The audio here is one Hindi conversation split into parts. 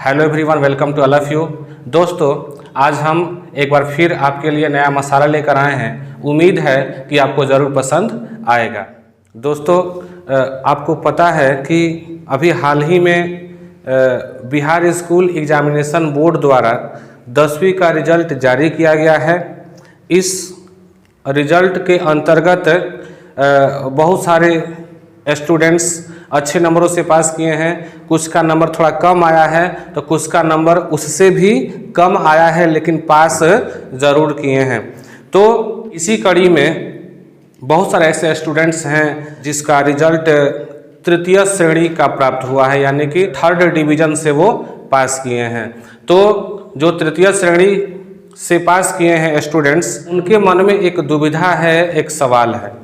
Hello everyone, welcome to all of you. दोस्तों, आज हम एक बार फिर आपके लिए नया मसाला लेकर आए हैं। उम्मीद है कि आपको ज़रूर पसंद आएगा। दोस्तों, आपको पता है कि अभी हाल ही में बिहार स्कूल एग्जामिनेशन बोर्ड द्वारा 10वीं का रिजल्ट जारी किया गया है। इस रिजल्ट के अंतर्गत बहुत सारे स्टूडेंट्स अच्छे नंबरों से पास किए हैं। कुछ का नंबर थोड़ा कम आया है तो कुछ का नंबर उससे भी कम आया है, लेकिन पास ज़रूर किए हैं। तो इसी कड़ी में बहुत सारे ऐसे स्टूडेंट्स हैं जिसका रिजल्ट तृतीय श्रेणी का प्राप्त हुआ है, यानी कि 3rd डिवीज़न से वो पास किए हैं। तो जो तृतीय श्रेणी से पास किए हैं स्टूडेंट्स, उनके मन में एक दुविधा है, एक सवाल है।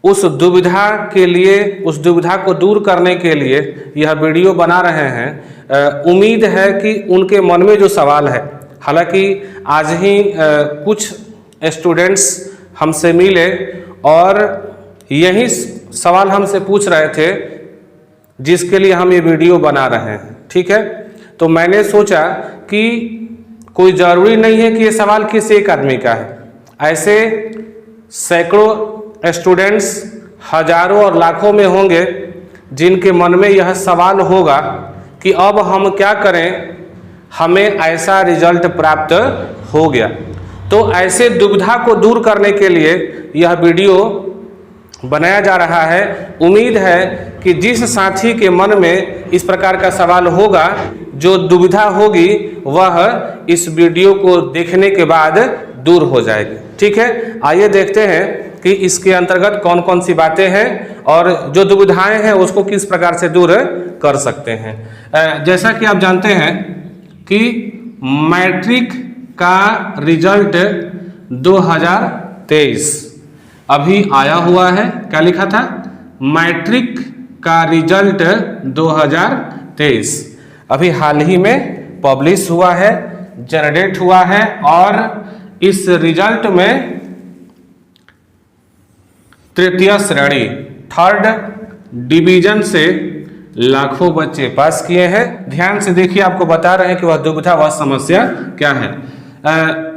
उस दुविधा के लिए, उस दुविधा को दूर करने के लिए यह वीडियो बना रहे हैं। उम्मीद है कि उनके मन में जो सवाल है, हालांकि आज ही कुछ स्टूडेंट्स हमसे मिले और यही सवाल हमसे पूछ रहे थे जिसके लिए हम ये वीडियो बना रहे हैं। ठीक है, तो मैंने सोचा कि कोई ज़रूरी नहीं है कि ये सवाल किसी एक आदमी का है। ऐसे सैकड़ों स्टूडेंट्स हजारों और लाखों में होंगे जिनके मन में यह सवाल होगा कि अब हम क्या करें, हमें ऐसा रिजल्ट प्राप्त हो गया। तो ऐसे दुविधा को दूर करने के लिए यह वीडियो बनाया जा रहा है। उम्मीद है कि जिस साथी के मन में इस प्रकार का सवाल होगा, जो दुविधा होगी, वह इस वीडियो को देखने के बाद दूर हो जाएगी। ठीक है, आइए देखते हैं कि इसके अंतर्गत कौन कौन सी बातें हैं और जो दुविधाएं हैं उसको किस प्रकार से दूर कर सकते हैं। जैसा कि आप जानते हैं कि मैट्रिक का रिजल्ट 2023 अभी आया हुआ है। क्या लिखा था? मैट्रिक का रिजल्ट 2023 अभी हाल ही में पब्लिश हुआ है, जनरेट हुआ है। और इस रिजल्ट में तृतीय श्रेणी 3rd डिवीजन से लाखों बच्चे पास किए हैं। ध्यान से देखिए, आपको बता रहे हैं कि वह दुविधा, वह समस्या क्या है।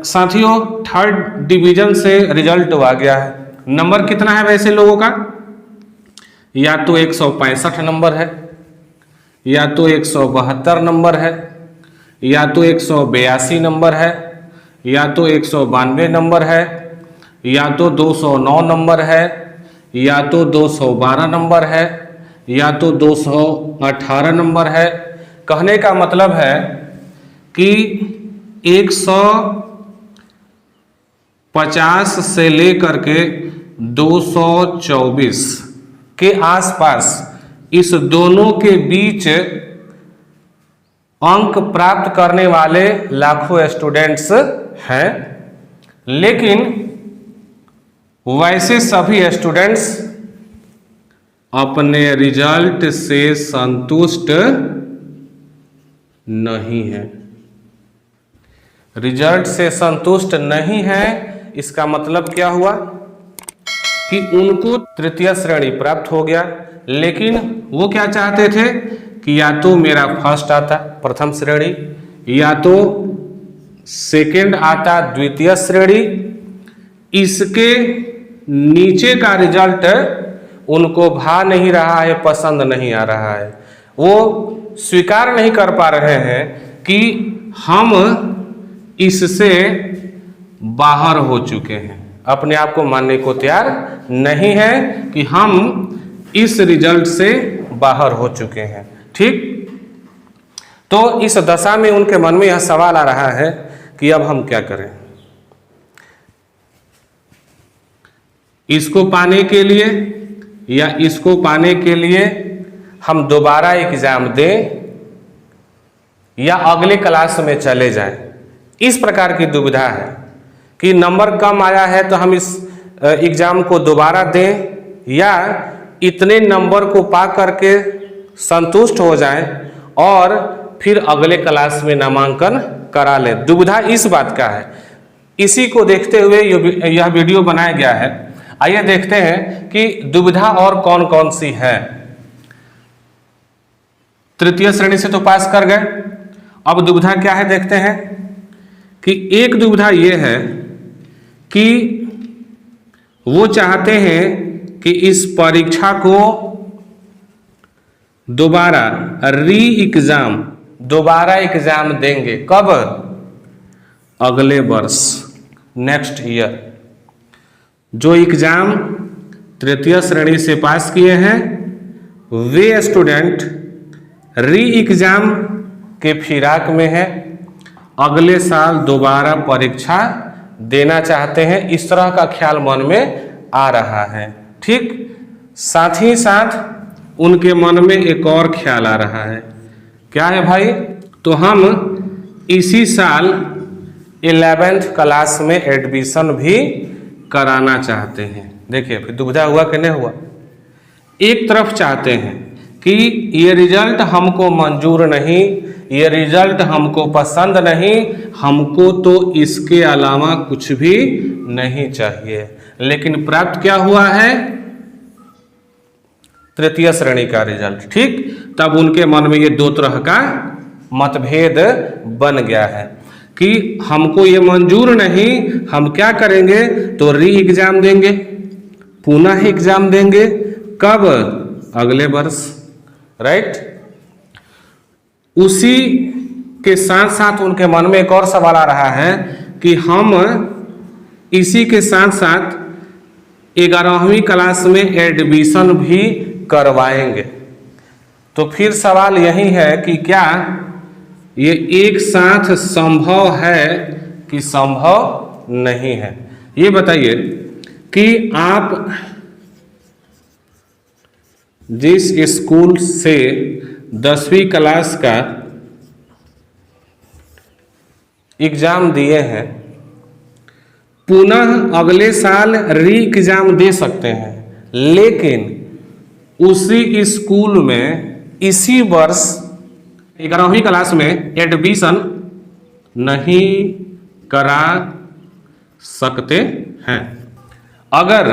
साथियों, 3rd डिवीजन से रिजल्ट आ गया है। नंबर कितना है वैसे लोगों का? या तो 165 नंबर है, या तो 172 नंबर है, या तो 182 नंबर है, या तो 192 नंबर है, या तो 209 नंबर है, या तो 212 नंबर है, या तो 218 नंबर है। कहने का मतलब है कि 150 से लेकर के 224 के आसपास इस दोनों के बीच अंक प्राप्त करने वाले लाखों स्टूडेंट्स हैं। लेकिन वैसे सभी स्टूडेंट्स अपने रिजल्ट से संतुष्ट नहीं हैं। रिजल्ट से संतुष्ट नहीं हैं, इसका मतलब क्या हुआ कि उनको तृतीय श्रेणी प्राप्त हो गया, लेकिन वो क्या चाहते थे कि या तो मेरा फर्स्ट आता प्रथम श्रेणी, या तो सेकंड आता द्वितीय श्रेणी। इसके नीचे का रिजल्ट उनको भा नहीं रहा है, पसंद नहीं आ रहा है। वो स्वीकार नहीं कर पा रहे हैं कि हम इससे बाहर हो चुके हैं, अपने आप को मानने को तैयार नहीं है कि हम इस रिजल्ट से बाहर हो चुके हैं। ठीक, तो इस दशा में उनके मन में यह सवाल आ रहा है कि अब हम क्या करें। इसको पाने के लिए या इसको पाने के लिए हम दोबारा एग्जाम दें या अगले क्लास में चले जाएं। इस प्रकार की दुविधा है कि नंबर कम आया है तो हम इस एग्जाम को दोबारा दें या इतने नंबर को पा करके संतुष्ट हो जाएं और फिर अगले क्लास में नामांकन करा लें। दुविधा इस बात का है। इसी को देखते हुए यह वीडियो बनाया गया है। आइए देखते हैं कि दुविधा और कौन कौन सी है। तृतीय श्रेणी से तो पास कर गए, अब दुविधा क्या है देखते हैं कि एक दुविधा ये है कि वो चाहते हैं कि इस परीक्षा को दोबारा दोबारा एग्जाम देंगे। कब? अगले वर्ष, नेक्स्ट ईयर। जो एग्जाम तृतीय श्रेणी से पास किए हैं वे स्टूडेंट री एग्जाम के फिराक में है, अगले साल दोबारा परीक्षा देना चाहते हैं। इस तरह का ख्याल मन में आ रहा है। ठीक, साथ ही साथ उनके मन में एक और ख्याल आ रहा है। क्या है भाई? तो हम इसी साल 11th क्लास में एडमिशन भी कराना चाहते हैं। देखिए फिर दुविधा हुआ कि नहीं हुआ। एक तरफ चाहते हैं कि ये रिजल्ट हमको मंजूर नहीं, ये रिजल्ट हमको पसंद नहीं, हमको तो इसके अलावा कुछ भी नहीं चाहिए, लेकिन प्राप्त क्या हुआ है? तृतीय श्रेणी का रिजल्ट। ठीक, तब उनके मन में ये दो तरह का मतभेद बन गया है कि हमको ये मंजूर नहीं, हम क्या करेंगे? तो री एग्जाम देंगे, पुनः एग्जाम देंगे। कब? अगले वर्ष। राइट। उसी के साथ साथ उनके मन में एक और सवाल आ रहा है कि हम इसी के साथ साथ 11वीं क्लास में एडमिशन भी करवाएंगे। तो फिर सवाल यही है कि क्या ये एक साथ संभव है कि संभव नहीं है? ये बताइए कि आप जिस स्कूल से 10वीं क्लास का एग्जाम दिए हैं पुनः अगले साल री एग्जाम दे सकते हैं, लेकिन उसी स्कूल में इसी वर्ष 11वीं क्लास में एडमिशन नहीं करा सकते हैं। अगर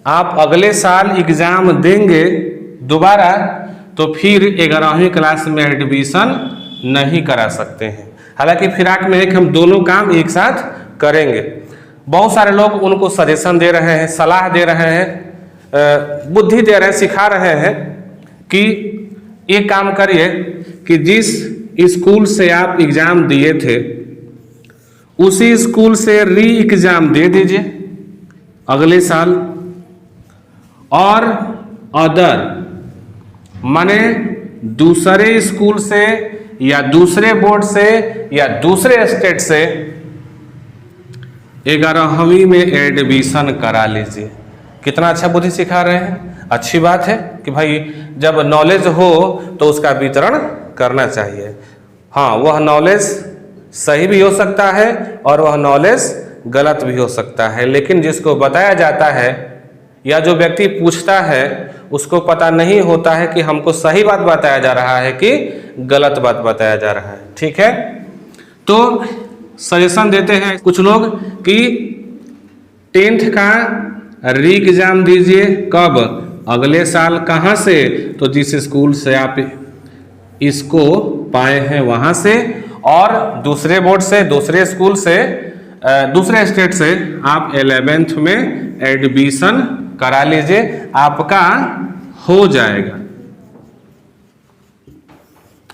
आप अगले साल एग्जाम देंगे दोबारा तो फिर 11वीं क्लास में एडमिशन नहीं करा सकते हैं। हालांकि फिराक में है कि हम दोनों काम एक साथ करेंगे। बहुत सारे लोग उनको सजेशन दे रहे हैं, सलाह दे रहे हैं, बुद्धि दे रहे हैं, सिखा रहे हैं कि एक काम करिए कि जिस स्कूल से आप एग्जाम दिए थे उसी स्कूल से री एग्जाम दे दीजिए अगले साल, और अदर माने दूसरे स्कूल से या दूसरे बोर्ड से या दूसरे स्टेट से 11वीं में एडमिशन करा लीजिए। कितना अच्छा बुद्धि सिखा रहे हैं। अच्छी बात है कि भाई जब नॉलेज हो तो उसका वितरण करना चाहिए। हाँ, वह नॉलेज सही भी हो सकता है और वह नॉलेज गलत भी हो सकता है, लेकिन जिसको बताया जाता है या जो व्यक्ति पूछता है उसको पता नहीं होता है कि हमको सही बात बताया जा रहा है कि गलत बात बताया जा रहा है। ठीक है, तो सजेशन देते हैं कुछ लोग कि 10th का री एग्जाम दीजिए। कब? अगले साल। कहाँ से? तो जिस स्कूल से आप इसको पाए हैं वहाँ से, और दूसरे बोर्ड से, दूसरे स्कूल से, दूसरे स्टेट से आप 11th में एडमिशन करा लीजिए, आपका हो जाएगा,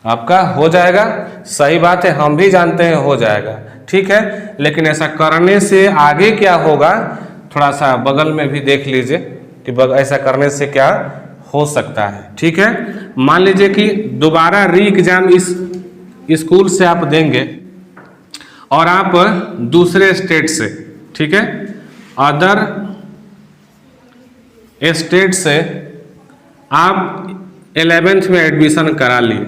आपका हो जाएगा। सही बात है, हम भी जानते हैं हो जाएगा। ठीक है, लेकिन ऐसा करने से आगे क्या होगा थोड़ा सा बगल में भी देख लीजिए कि ऐसा करने से क्या हो सकता है। ठीक है, मान लीजिए कि दोबारा री एग्जाम इस स्कूल से आप देंगे और आप दूसरे स्टेट से, ठीक है, अदर स्टेट से आप 11th में एडमिशन करा लिए,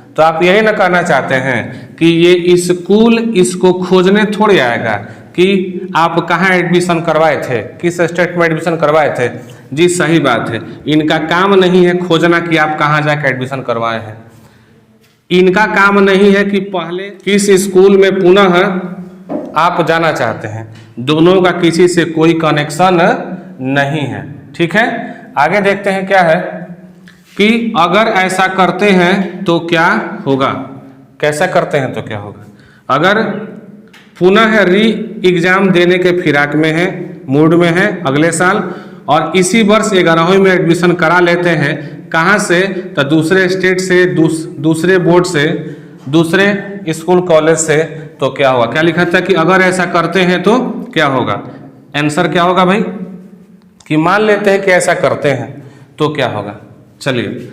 तो आप यही ना करना चाहते हैं कि ये स्कूल इसको खोजने थोड़ी आएगा कि आप कहाँ एडमिशन करवाए थे, किस स्टेट में एडमिशन करवाए थे। जी सही बात है, इनका काम नहीं है खोजना कि आप कहाँ जाकर एडमिशन करवाए हैं। इनका काम नहीं है कि पहले किस स्कूल में पुनः आप जाना चाहते हैं। दोनों का किसी से कोई कनेक्शन नहीं है। ठीक है, आगे देखते हैं क्या है कि अगर ऐसा करते हैं तो क्या होगा। कैसा करते हैं तो क्या होगा? अगर पुनः री एग्ज़ाम देने के फिराक में है, मूड में है अगले साल, और इसी वर्ष 11वीं में एडमिशन करा लेते हैं, कहाँ से? तो दूसरे स्टेट से, दूसरे बोर्ड से, दूसरे स्कूल कॉलेज से, तो क्या होगा? क्या लिखा था कि अगर ऐसा करते हैं तो क्या होगा? आंसर क्या होगा भाई? कि मान लेते हैं कि ऐसा करते हैं तो क्या होगा? चलिए,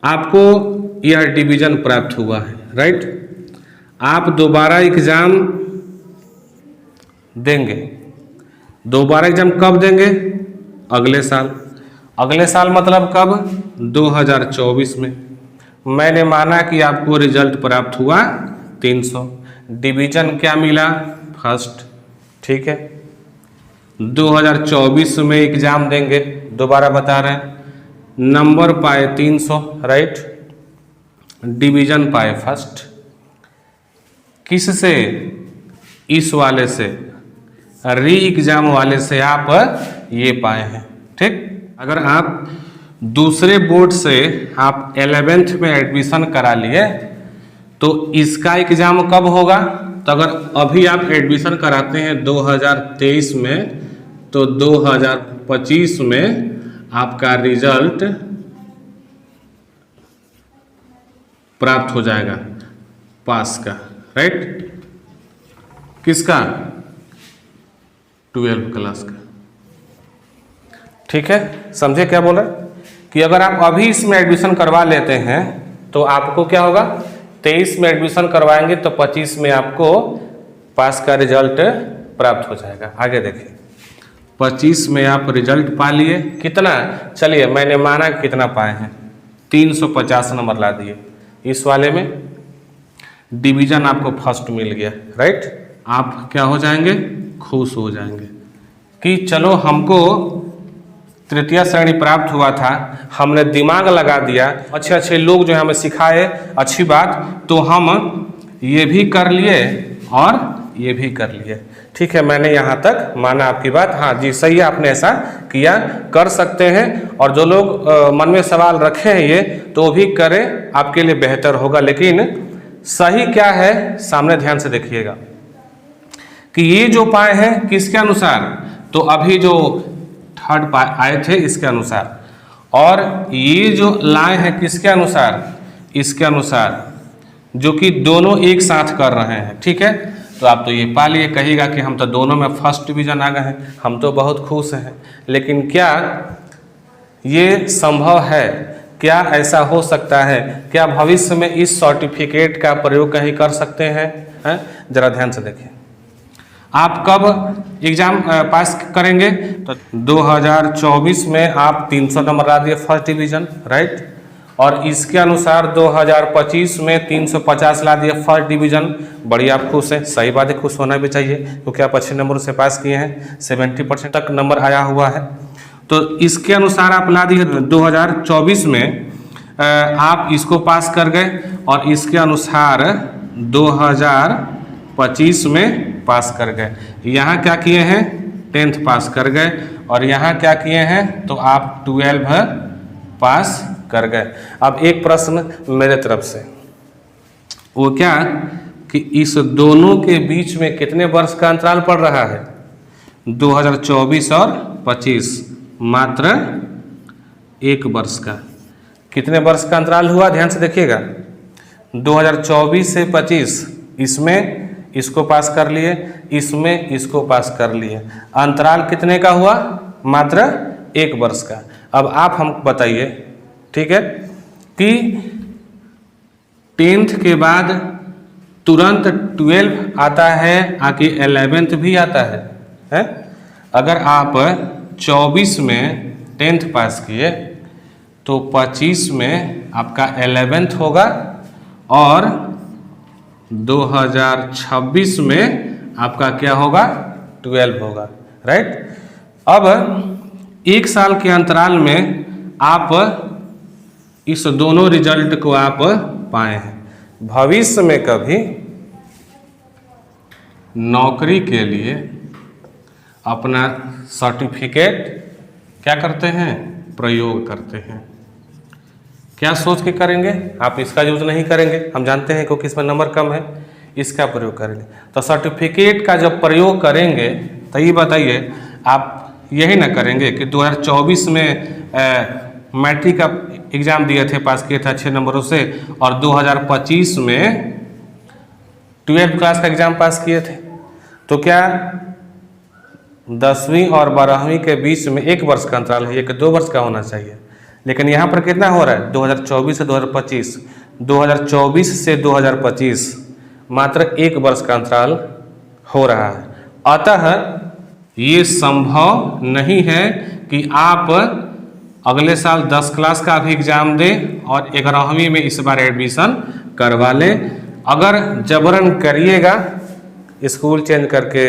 आपको यह डिवीजन प्राप्त हुआ है, राइट? आप दोबारा एग्जाम देंगे। दोबारा एग्जाम कब देंगे? अगले साल। अगले साल मतलब कब? 2024 में। मैंने माना कि आपको रिजल्ट प्राप्त हुआ 300, डिवीजन क्या मिला? फर्स्ट, ठीक है। 2024 में एग्जाम देंगे, दोबारा बता रहे हैं, नंबर पाए 300, राइट, डिवीजन पाए फर्स्ट। किससे? इस वाले से, री एग्जाम वाले से आप ये पाए हैं, ठीक। अगर आप दूसरे बोर्ड से आप 11th में एडमिशन करा लिए तो इसका एग्जाम कब होगा? तो अगर अभी आप एडमिशन कराते हैं 2023 में, तो 2025 में आपका रिजल्ट प्राप्त हो जाएगा पास का, राइट। किसका? 12th क्लास का, ठीक है। समझे क्या बोला? कि अगर आप अभी इसमें एडमिशन करवा लेते हैं तो आपको क्या होगा? 23 में एडमिशन करवाएंगे तो 25 में आपको पास का रिजल्ट प्राप्त हो जाएगा। आगे देखिए, 25 में आप रिजल्ट पा लिए, कितना? चलिए, मैंने माना कितना पाए हैं, 350 नंबर ला दिए। इस वाले में डिवीजन आपको फर्स्ट मिल गया, राइट। आप क्या हो जाएंगे? खुश हो जाएंगे कि चलो, हमको तृतीय श्रेणी प्राप्त हुआ था, हमने दिमाग लगा दिया, अच्छे अच्छे लोग जो हमें सिखाए, अच्छी बात, तो हम ये भी कर लिए और ये भी कर लिए, ठीक है। मैंने यहाँ तक माना आपकी बात, हाँ जी सही है, आपने ऐसा किया, कर सकते हैं। और जो लोग मन में सवाल रखे हैं ये, तो भी करें, आपके लिए बेहतर होगा। लेकिन सही क्या है, सामने ध्यान से देखिएगा कि ये जो पाए हैं किसके अनुसार? तो अभी जो थर्ड आए थे इसके अनुसार, और ये जो लाए हैं किसके अनुसार? इसके अनुसार, जो कि दोनों एक साथ कर रहे हैं, ठीक है। तो आप तो ये पा लिए, कहिएगा कि हम तो दोनों में फर्स्ट डिवीजन आ गए हैं, हम तो बहुत खुश हैं। लेकिन क्या ये संभव है? क्या ऐसा हो सकता है? क्या भविष्य में इस सर्टिफिकेट का प्रयोग कहीं कर सकते हैं? जरा ध्यान से देखिए, आप कब एग्जाम पास करेंगे? तो 2024 में आप 300 नंबर ला दिए फर्स्ट डिवीजन, राइट। और इसके अनुसार 2025 में 350 ला दिए फर्स्ट डिवीजन। बड़ी आप खुश हैं, सही बात है, खुश होना भी चाहिए, क्योंकि आप अच्छे नंबर से पास किए हैं, 70% तक नंबर आया हुआ है। तो इसके अनुसार आप ला दिए 2024 में, आप इसको पास कर गए, और इसके अनुसार 2025 में पास कर गए। यहाँ क्या किए हैं? 10th पास कर गए, और यहाँ क्या किए हैं? तो आप 12 पास कर गए। अब एक प्रश्न मेरे तरफ से, वो क्या कि इस दोनों के बीच में कितने वर्ष का अंतराल पड़ रहा है? 2024 और 25, मात्र 1 वर्ष का। कितने वर्ष का अंतराल हुआ? ध्यान से देखिएगा, 2024 से 25, इसमें इसको पास कर लिए, इसमें इसको पास कर लिए, अंतराल कितने का हुआ? मात्र 1 वर्ष का। अब आप हम बताइए, ठीक है, कि 10th के बाद तुरंत 12 आता है, आके 11th भी आता है? अगर आप 24 में 10th पास किए तो 25 में आपका 11th होगा, और 2026 में आपका क्या होगा? 12 होगा, राइट। अब 1 साल के अंतराल में आप इस दोनों रिजल्ट को आप पाए हैं। भविष्य में कभी नौकरी के लिए अपना सर्टिफिकेट क्या करते हैं? प्रयोग करते हैं। क्या सोच के करेंगे? आप इसका यूज नहीं करेंगे, हम जानते हैं क्योंकि इसमें नंबर कम है, इसका प्रयोग करेंगे। तो सर्टिफिकेट का जब प्रयोग करेंगे तो ये बताइए, आप यही ना करेंगे कि 2024 में मैट्रिक का एग्ज़ाम दिए थे, पास किए थे अच्छे नंबरों से, और 2025 में 12th क्लास का एग्ज़ाम पास किए थे, तो क्या 10वीं और 12वीं के बीच में 1 वर्ष का अंतराल है, 1-2 वर्ष का होना चाहिए। लेकिन यहाँ पर कितना हो रहा है? 2024 से 2025, 2024 से 2025 मात्र 1 वर्ष का अंतराल हो रहा है। अतः ये संभव नहीं है कि आप अगले साल 10 क्लास का भी एग्ज़ाम दें और 11वीं में इस बार एडमिशन करवा लें। अगर जबरन करिएगा, स्कूल चेंज करके,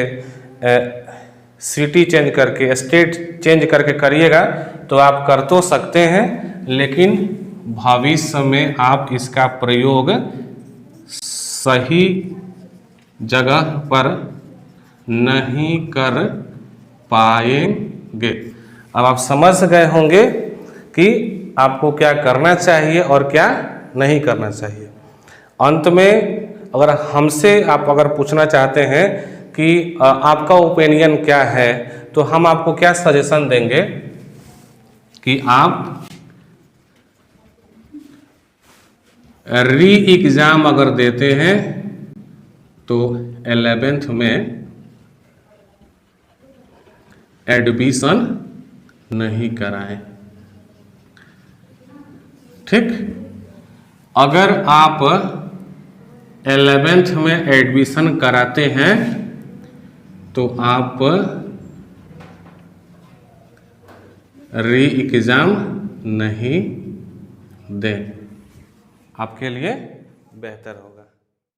सिटी चेंज करके, स्टेट चेंज करके करिएगा तो आप कर तो सकते हैं, लेकिन भविष्य में आप इसका प्रयोग सही जगह पर नहीं कर पाएंगे। अब आप समझ गए होंगे कि आपको क्या करना चाहिए और क्या नहीं करना चाहिए। अंत में अगर हमसे आप अगर पूछना चाहते हैं कि आपका ओपिनियन क्या है, तो हम आपको क्या सजेशन देंगे कि आप री एग्ज़ाम अगर देते हैं तो 11th में एडमिशन नहीं कराएं। ठीक, अगर आप 11th में एडमिशन कराते हैं तो आप री एग्ज़ाम नहीं दें, आपके लिए बेहतर होगा।